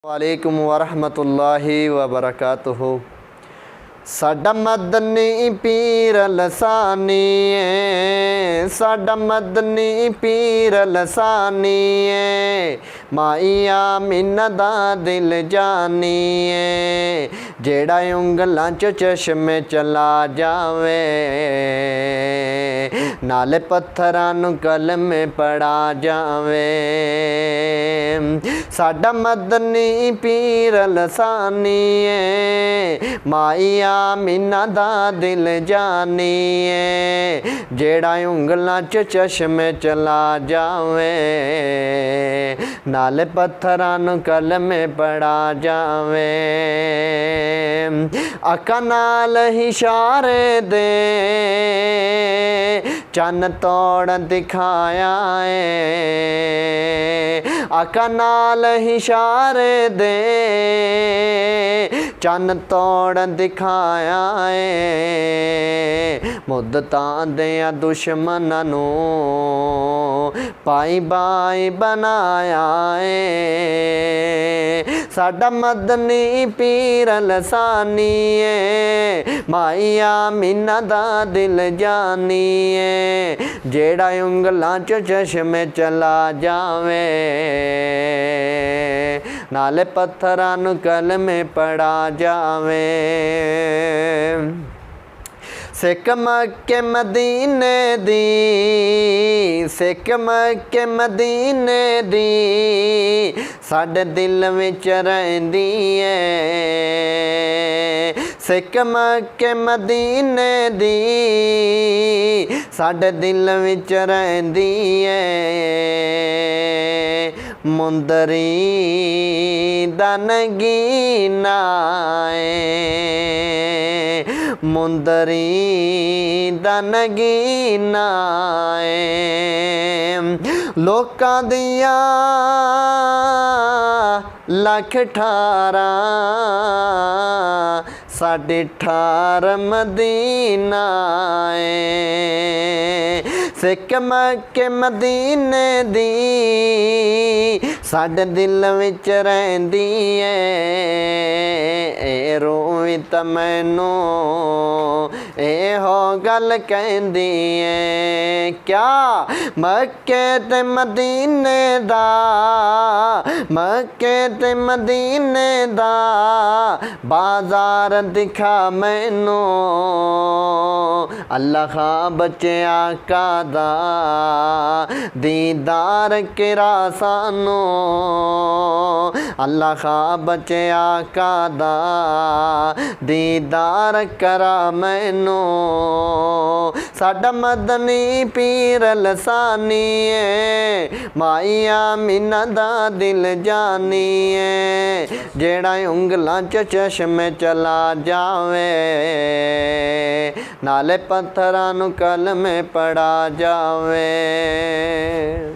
वालेकुम वरहमतुल्लाहि वबरकातुहू। साडा मदनी पीर लसानी है, साडा मदनी पीर लसानी है, माइया मिन्ना दा दिल जानी है, जेड़ा उंगलां च चश्मे चला जावे, नाले पत्थरां नूं कलमे पढ़ा जावे। साडा मदनी पीर लसानी है, माइया मिन्ना दा दिल जानी है, जेड़ा उंगलां च चश्मे चला जावे, नाले पत्थरां नूं कलमे पढ़ा जावे। अक्खां नाल इशारे दे चन्न तोड़ दिखाया है, अक्खां नाल इशारे दे चन्न तोड़ दिखाया है, मुद्दतां दियां दुश्मनां नूं पाई बाई बनाया है। साडा मदनी पीर लसानी है, माइया मिन्ना दा दिल जानी है, जेड़ा उंगलां च चश्मे चला जावे, नाले पत्थरां नूं कलमे पढ़ा जावे। सिख मक्के मदीने दी, सिख मक्के मदीने दी साडे दिल विच रहिंदी है, सिख मक्के मदीने दी साडे दिल विच रहिंदी है, मुंदरी दा नगीना है, मुंदरी दा नगीना है, लोकां दियां लख ठारां साडे ठार मदीना है। सिख मक्के मदीने दी साडे दिल विच रहिंदी है, ए रोवी तां मैनू एहो गल कहंदी है, क्या मक्के ते मदीने दा, मक्के ते मदीने दा बाजार दिखा मैनू, अल्लाह खा बच्चे आका दा दीदार किरा सानू, अल्लाह खा बच्चे आका दा दीदार करा मैनू। साडा मदनी पीर लसानी है, माइया मिन्ना दा दिल जानी है, जेड़ा उंगलां च चश्मे चला जावे, नाले पत्थरां नूं कलमे पढ़ा जावे।